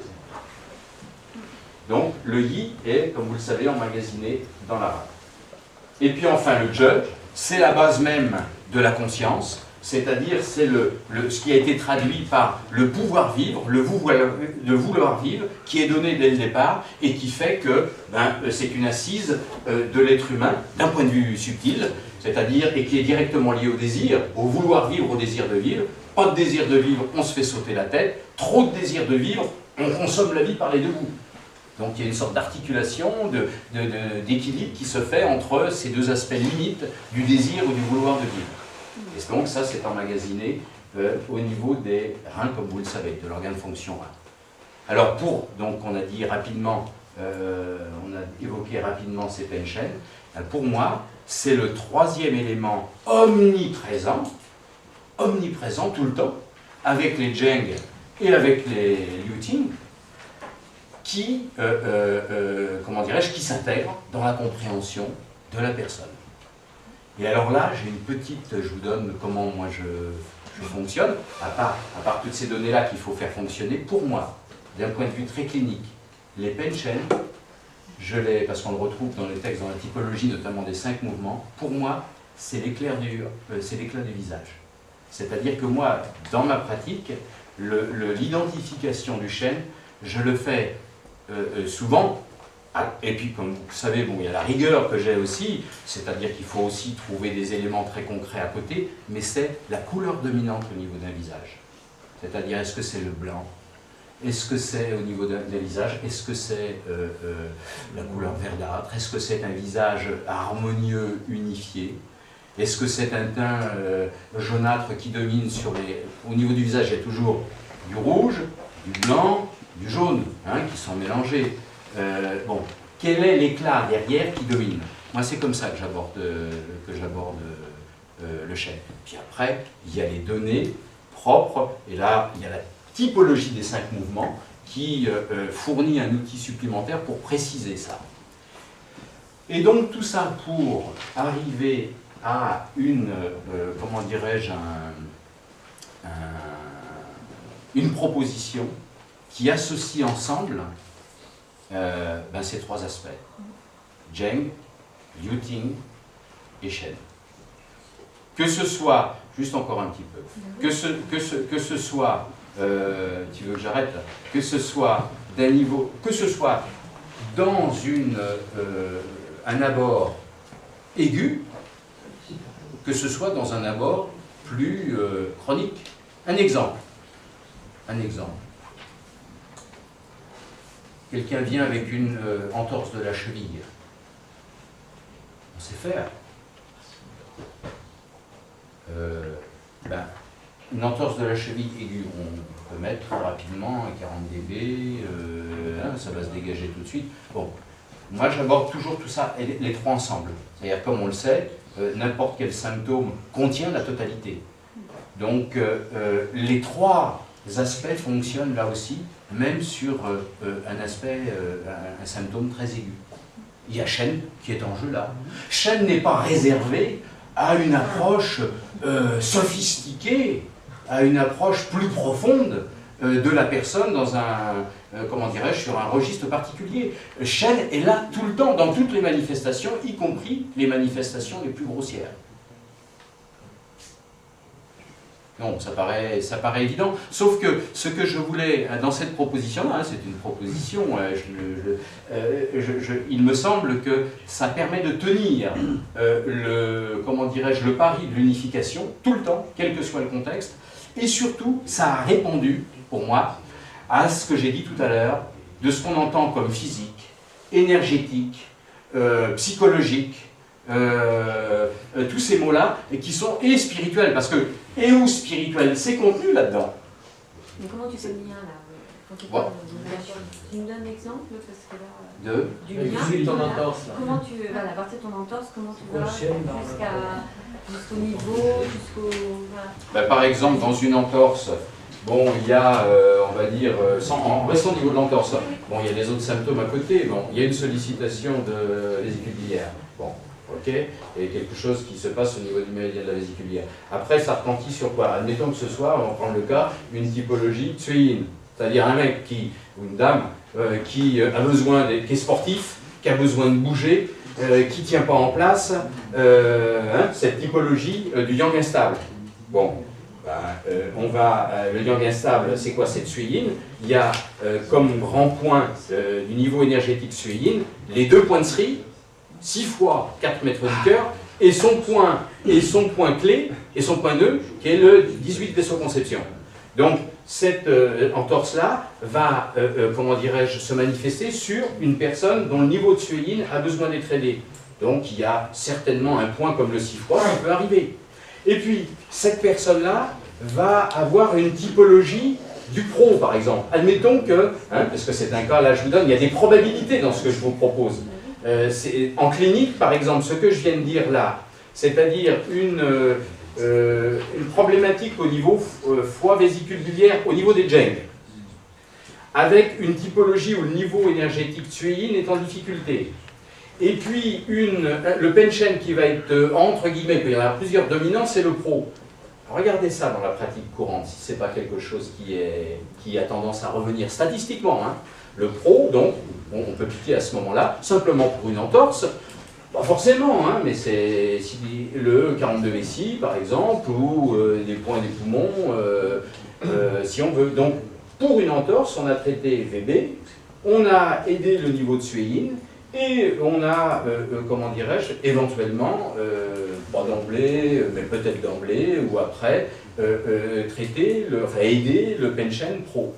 Donc le Yi est, comme vous le savez, emmagasiné dans la rate. Et puis enfin le Je, c'est la base même de la conscience, c'est-à-dire c'est ce qui a été traduit par le pouvoir vivre, le vouloir vivre, qui est donné dès le départ et qui fait que c'est une assise de l'être humain d'un point de vue subtil, c'est-à-dire et qui est directement lié au désir, au vouloir vivre, au désir de vivre. Pas de désir de vivre, on se fait sauter la tête. Trop de désir de vivre, on consomme la vie par les deux bouts. Donc il y a une sorte d'articulation, d'équilibre qui se fait entre ces deux aspects limites du désir ou du vouloir de vivre. Et donc ça, c'est emmagasiné au niveau des reins, comme vous le savez, de l'organe fonction rein. Alors donc on a dit rapidement, on a évoqué rapidement ces Penchen. Pour moi, c'est le troisième élément omniprésent tout le temps, avec les Jeng et avec les Liu Ting, qui, comment dirais-je, qui s'intègre dans la compréhension de la personne. Et alors là, j'ai une petite, je vous donne comment moi je fonctionne, à part toutes ces données-là qu'il faut faire fonctionner, pour moi, d'un point de vue très clinique, les pain chains, parce qu'on le retrouve dans les textes, dans la typologie, notamment des 5 mouvements, pour moi, c'est l'éclat du visage. C'est-à-dire que moi, dans ma pratique, l'identification du chêne, je le fais souvent, et puis comme vous savez, bon, il y a la rigueur que j'ai aussi, c'est-à-dire qu'il faut aussi trouver des éléments très concrets à côté, mais c'est la couleur dominante au niveau d'un visage. C'est-à-dire, est-ce que c'est le blanc? Est-ce que c'est au niveau d'un visage? Est-ce que c'est la couleur verdâtre? Est-ce que c'est un visage harmonieux, unifié? Est-ce que c'est un teint jaunâtre qui domine sur les... Au niveau du visage, il y a toujours du rouge, du blanc, du jaune, hein, qui sont mélangés. Bon, quel est l'éclat derrière qui domine? Moi, c'est comme ça que j'aborde le chêne. Puis après, il y a les données propres, et là, il y a la typologie des 5 mouvements qui fournit un outil supplémentaire pour préciser ça. Et donc, tout ça pour arriver à une, comment dirais-je, une proposition qui associe ensemble ces 3 aspects. Zheng, Liuting et Shen. Que ce soit, juste encore un petit peu, que ce soit, tu veux que j'arrête là, que ce soit d'un niveau, que ce soit dans un abord aigu, que ce soit dans un abord plus chronique. Un exemple. Quelqu'un vient avec une entorse de la cheville. On sait faire. Une entorse de la cheville aiguë, on peut mettre rapidement un 40 dB, ça va se dégager tout de suite. Bon, moi j'aborde toujours tout ça, les 3 ensemble. C'est-à-dire, comme on le sait, n'importe quel symptôme contient la totalité. Donc, les 3 aspects fonctionnent là aussi, même sur un symptôme très aigu. Il y a Shen qui est en jeu là. Shen n'est pas réservé à une approche sophistiquée, à une approche plus profonde de la personne dans comment dirais-je, sur un registre particulier. Shen est là tout le temps, dans toutes les manifestations, y compris les manifestations les plus grossières. Non, ça paraît évident, sauf que ce que je voulais, dans cette proposition-là, hein, c'est une proposition, il me semble que ça permet de tenir le pari de l'unification, tout le temps, quel que soit le contexte, et surtout, ça a répondu, pour moi, à ce que j'ai dit tout à l'heure, de ce qu'on entend comme physique, énergétique, psychologique, tous ces mots-là, qui sont et spirituels, parce que et ou spirituel, c'est contenu là-dedans. Mais comment tu fais le lien là quand tu parles de... Tu me donnes l'exemple parce que là, du lien, ton entorse, là. Comment tu, à partir de ton entorse, comment tu vas jusqu'au niveau, jusqu'au... Voilà. Par exemple, dans une entorse, bon, il y a, on va dire, en restant au niveau de l'entorse, bon, il y a des autres symptômes à côté, bon, il y a une sollicitation de vésicule biliaire. Bon. Ok, et quelque chose qui se passe au niveau du méridien de la vésicule biliaire. Après, ça retentit sur quoi? Admettons que ce soit, on va prendre le cas, une typologie Tsuyin, c'est-à-dire un mec ou une dame qui a besoin, qui est sportif, qui a besoin de bouger, qui ne tient pas en place, cette typologie du yang instable. Bon, le yang instable, c'est quoi? C'est Tsuyin. Il y a comme grand point du niveau énergétique Tsuyin, les 2 points de Sri, 6 fois 4 mètres du cœur, et son point clé, et son point nœud, qui est le 18 vaisseau conception. Donc, cette entorse-là va, comment dirais-je, se manifester sur une personne dont le niveau de Tsuyin a besoin d'être aidé. Donc, il y a certainement un point comme le 6 fois qui peut arriver. Et puis, cette personne-là va avoir une typologie du pro, par exemple. Admettons que, parce que c'est un cas, là je vous donne, il y a des probabilités dans ce que je vous propose. En clinique, par exemple, ce que je viens de dire là, c'est-à-dire une problématique au niveau foie vésicule biliaire, au niveau des Zheng, avec une typologie où le niveau énergétique Tsuyin est en difficulté, Et puis le penchen qui va être, entre guillemets, il peut y en avoir plusieurs dominants, c'est le pro. Regardez ça dans la pratique courante, si ce n'est pas quelque chose qui a tendance à revenir statistiquement. Hein. Le pro, donc, on peut piquer à ce moment-là, simplement pour une entorse, pas forcément, hein, mais c'est le 42 vessie, par exemple, ou des points des poumons, si on veut. Donc, pour une entorse, on a traité VB, on a aidé le niveau de Sueyin, et on a, comment dirais-je, éventuellement, pas d'emblée, mais peut-être d'emblée, ou après, traité, enfin aidé le penchen pro.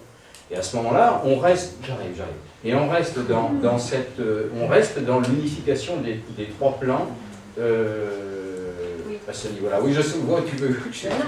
Et à ce moment-là, on reste, j'arrive, et on reste dans cette, on reste dans l'unification des trois plans à ce niveau-là. Oui, je sais, tu veux. Non,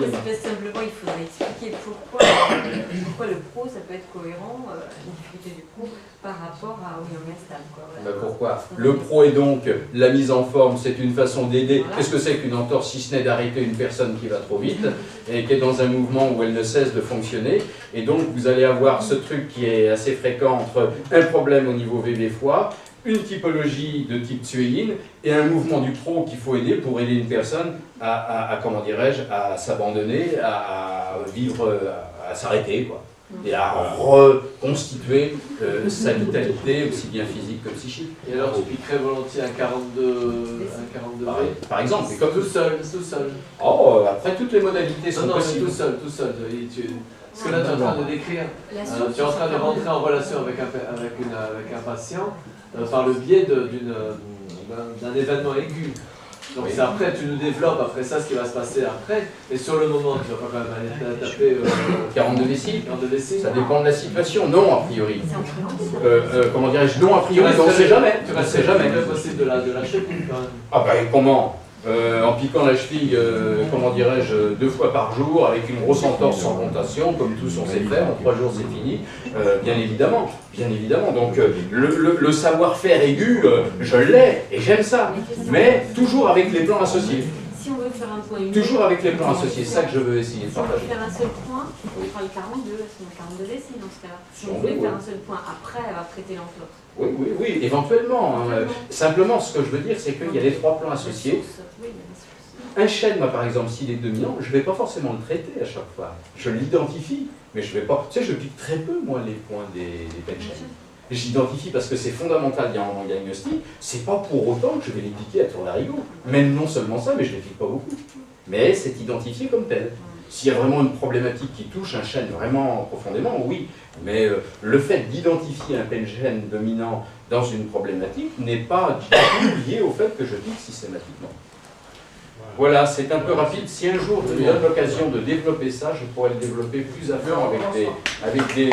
mais c'est simplement, il faudrait expliquer pourquoi le pro, ça peut être cohérent, la difficulté du pro, par rapport à William Stam. Voilà. Pourquoi? Le pro est donc la mise en forme, c'est une façon d'aider. Voilà. Qu'est-ce que c'est qu'une entorse si ce n'est d'arrêter une personne qui va trop vite et qui est dans un mouvement où elle ne cesse de fonctionner? Et donc vous allez avoir ce truc qui est assez fréquent entre un problème au niveau VB foie, une typologie de type Sueyin et un mouvement du pro qu'il faut aider pour aider une personne à comment dirais-je, à s'abandonner, à vivre, à s'arrêter, quoi. Et à reconstituer sa vitalité, aussi bien physique que psychique. Et alors tu piquerais volontiers un 42 Par exemple, mais comme tout seul. Oh, après toutes les modalités sont Non, mais possibles. tout seul. Parce que là, tu es en train de décrire, tu es en train de rentrer en relation avec un patient par le biais d'un événement aigu. Donc c'est après, tu nous développes après ça ce qui va se passer après, et sur le moment, tu vas pas quand même aller taper 42 vessie, 42 vessie. ça dépend de la situation. Non, a priori. C'est en France. Comment dirais-je? Non, a priori, on ne sait jamais. Tu On ne restes sait jamais. possible de lâcher quand même. Ah ben comment? En piquant la cheville, comment dirais-je, 2 fois par jour, avec une grosse entorse sans comptation, comme tous on sait faire, en 3 jours c'est fini, bien évidemment. Donc le savoir-faire aigu, je l'ai et j'aime ça, mais toujours avec les plans associés. Si on veut faire un point unique, Toujours avec les plans associés, c'est ça que je veux essayer de si on veut partager. faire un seul point, on fera le 42, c'est le 42 vessie dans ce cas-là. Si on Oui, voulait oui. faire un seul point, après, elle va traiter l'entorse. Oui, éventuellement. Hein. Simplement, ce que je veux dire, c'est qu'il y a les 3 plans associés. Oui, il y a des sources. Un chêne, moi, par exemple, s'il est dominant, je ne vais pas forcément le traiter à chaque fois. Je l'identifie, mais je ne vais pas... Tu sais, je pique très peu, moi, les points des penchènes. J'identifie parce que c'est fondamental en diagnostic. C'est pas pour autant que je vais les piquer à tour d'arigot. Même non seulement ça, mais je ne les pique pas beaucoup. Mais c'est identifié comme tel. S'il y a vraiment une problématique qui touche un chêne vraiment profondément, oui. Mais le fait d'identifier un penchène dominant dans une problématique n'est pas du tout lié au fait que je pique systématiquement. Voilà, c'est un peu rapide. Si un jour tu me donnes l'occasion de développer ça, je pourrais le développer plus à fond avec des